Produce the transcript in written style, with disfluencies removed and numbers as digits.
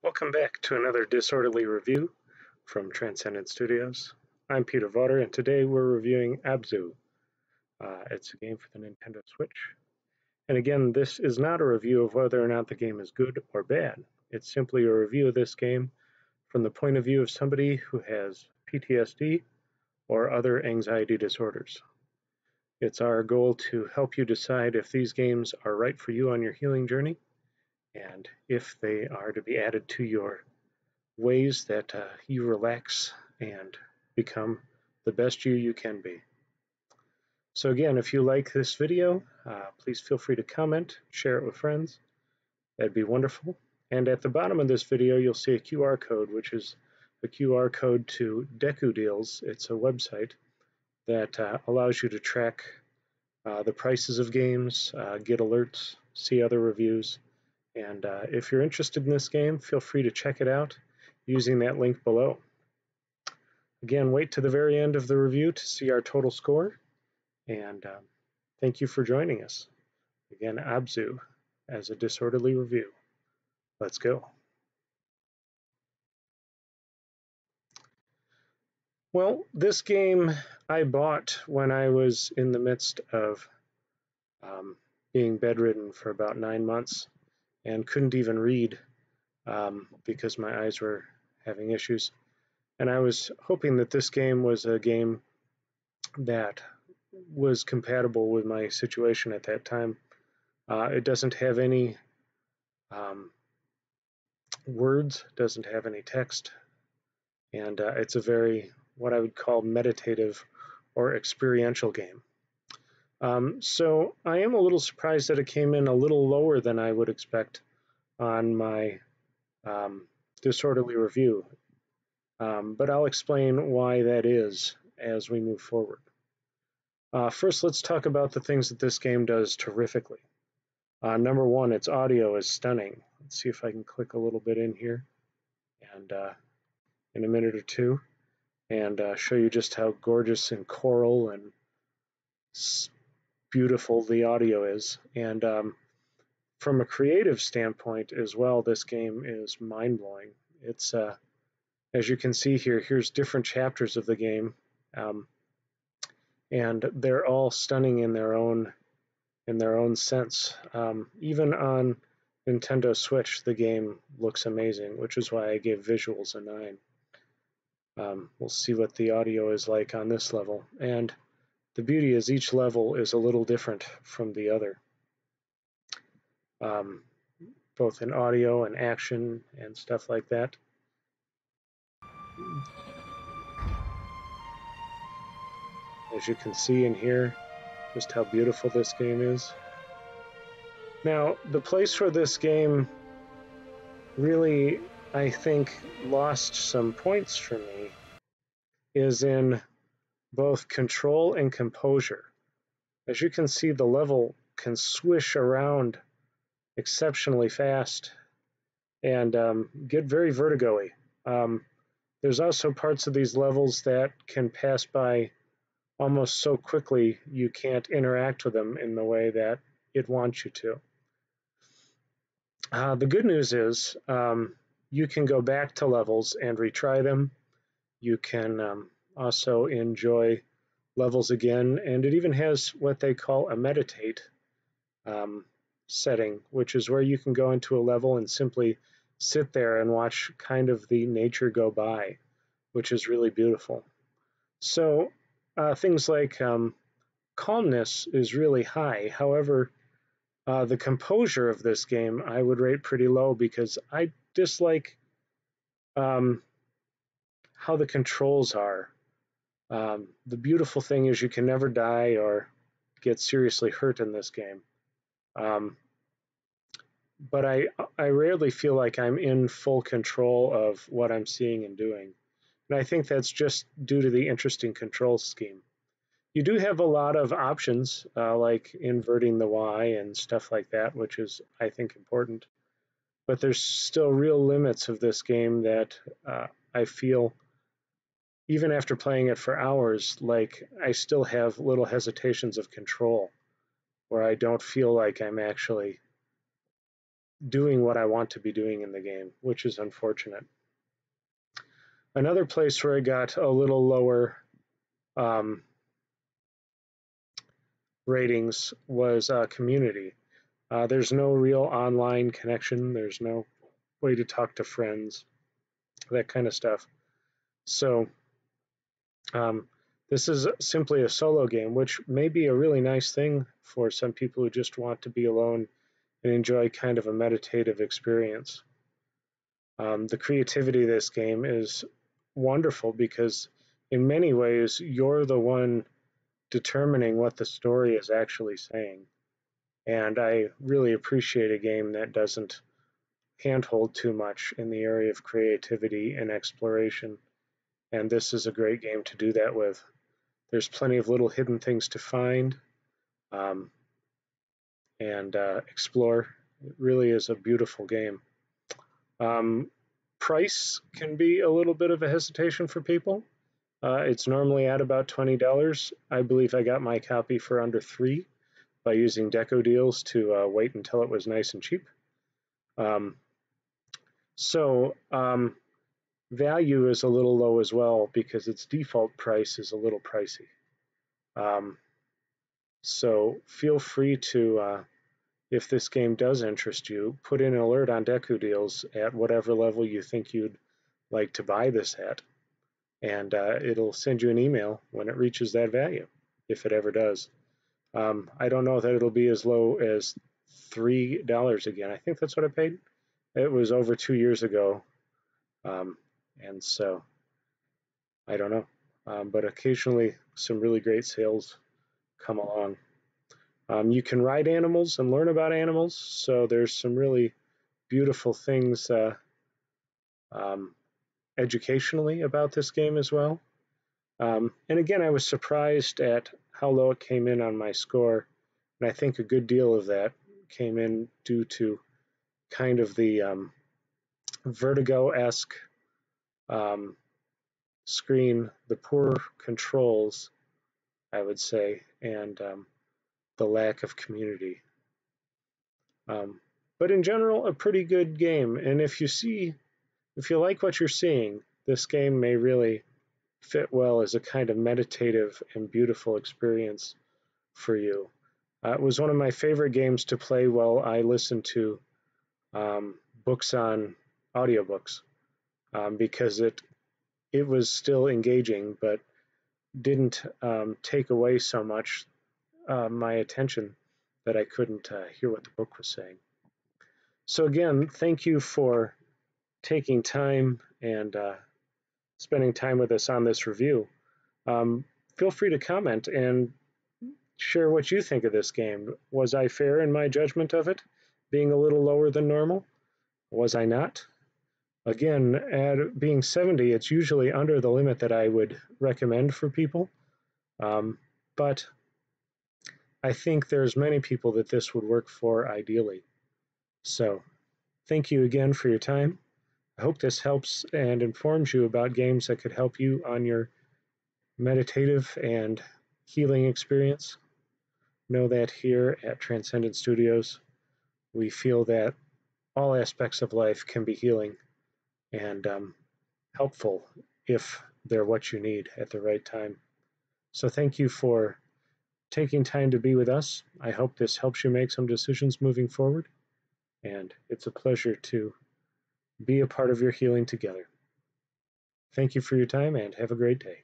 Welcome back to another disorderly review from Transcendent Studios. I'm Peter Vawter, and today we're reviewing ABZU. It's a game for the Nintendo Switch. And again, this is not a review of whether or not the game is good or bad. It's simply a review of this game from the point of view of somebody who has PTSD or other anxiety disorders. It's our goal to help you decide if these games are right for you on your healing journey, and if they are to be added to your ways that you relax and become the best you can be. So again, if you like this video, please feel free to comment, share it with friends. That'd be wonderful. And at the bottom of this video, you'll see a QR code, which is a QR code to Deku Deals. It's a website that allows you to track the prices of games, get alerts, see other reviews. And if you're interested in this game, feel free to check it out using that link below. Again, wait to the very end of the review to see our total score. And thank you for joining us. Again, ABZU as a disorderly review. Let's go. Well, this game I bought when I was in the midst of being bedridden for about 9 months. And couldn't even read because my eyes were having issues. And I was hoping that this game was a game that was compatible with my situation at that time. It doesn't have any words, doesn't have any text, and it's a very, what I would call, meditative or experiential game. So I am a little surprised that it came in a little lower than I would expect on my disorderly review, but I'll explain why that is as we move forward. First, let's talk about the things that this game does terrifically. Number one, its audio is stunning. Let's see if I can click a little bit in here and in a minute or two and show you just how gorgeous and choral and beautiful the audio is. And from a creative standpoint as well, this game is mind-blowing. It's as you can see here, here's different chapters of the game, and they're all stunning in their own sense. Even on Nintendo Switch, the game looks amazing, which is why I gave visuals a 9. We'll see what the audio is like on this level, and the beauty is each level is a little different from the other, both in audio and action and stuff like that. As you can see and hear just how beautiful this game is. Now, the place where this game really, I think, lost some points for me is in both control and composure. As you can see, the level can swish around exceptionally fast and get very vertigo-y. There's also parts of these levels that can pass by almost so quickly you can't interact with them in the way that it wants you to. The good news is you can go back to levels and retry them. You can also enjoy levels again, and it even has what they call a meditate setting, which is where you can go into a level and simply sit there and watch kind of the nature go by, which is really beautiful. So things like calmness is really high. However, the composure of this game I would rate pretty low because I dislike how the controls are. The beautiful thing is you can never die or get seriously hurt in this game. But I rarely feel like I'm in full control of what I'm seeing and doing. And I think that's just due to the interesting control scheme. You do have a lot of options, like inverting the Y and stuff like that, which is, I think, important. But there's still real limits of this game that I feel, even after playing it for hours, like I still have little hesitations of control, where I don't feel like I'm actually doing what I want to be doing in the game, which is unfortunate. Another place where I got a little lower ratings was community. There's no real online connection. There's no way to talk to friends, that kind of stuff. So this is simply a solo game, which may be a really nice thing for some people who just want to be alone and enjoy kind of a meditative experience. The creativity of this game is wonderful because in many ways you're the one determining what the story is actually saying. And I really appreciate a game that doesn't handhold too much in the area of creativity and exploration. And this is a great game to do that with. There's plenty of little hidden things to find and explore. It really is a beautiful game. Price can be a little bit of a hesitation for people. It's normally at about $20. I believe I got my copy for under $3 by using deco deals to wait until it was nice and cheap. Value is a little low as well because its default price is a little pricey. So feel free to, if this game does interest you, put in an alert on deco deals at whatever level you think you'd like to buy this at. And it'll send you an email when it reaches that value, if it ever does. I don't know that it'll be as low as $3 again. I think that's what I paid. It was over 2 years ago, and so I don't know. But occasionally some really great sales come along. You can ride animals and learn about animals, so there's some really beautiful things educationally about this game as well. And again, I was surprised at how low it came in on my score, and I think a good deal of that came in due to kind of the Vertigo-esque screen, the poor controls, I would say, and the lack of community. But in general, a pretty good game, and if you like what you're seeing, this game may really fit well as a kind of meditative and beautiful experience for you. It was one of my favorite games to play while I listened to books on audiobooks because it was still engaging, but didn't take away so much my attention that I couldn't hear what the book was saying. So again, thank you for taking time and spending time with us on this review. Feel free to comment and share what you think of this game. Was I fair in my judgment of it, being a little lower than normal? Was I not? Again, at being 70, it's usually under the limit that I would recommend for people. But I think there's many people that this would work for ideally. So thank you again for your time. I hope this helps and informs you about games that could help you on your meditative and healing experience. Know that here at Transcendent Studios, we feel that all aspects of life can be healing and helpful if they're what you need at the right time. So thank you for taking time to be with us. I hope this helps you make some decisions moving forward, and it's a pleasure to be a part of your healing together. Thank you for your time and have a great day.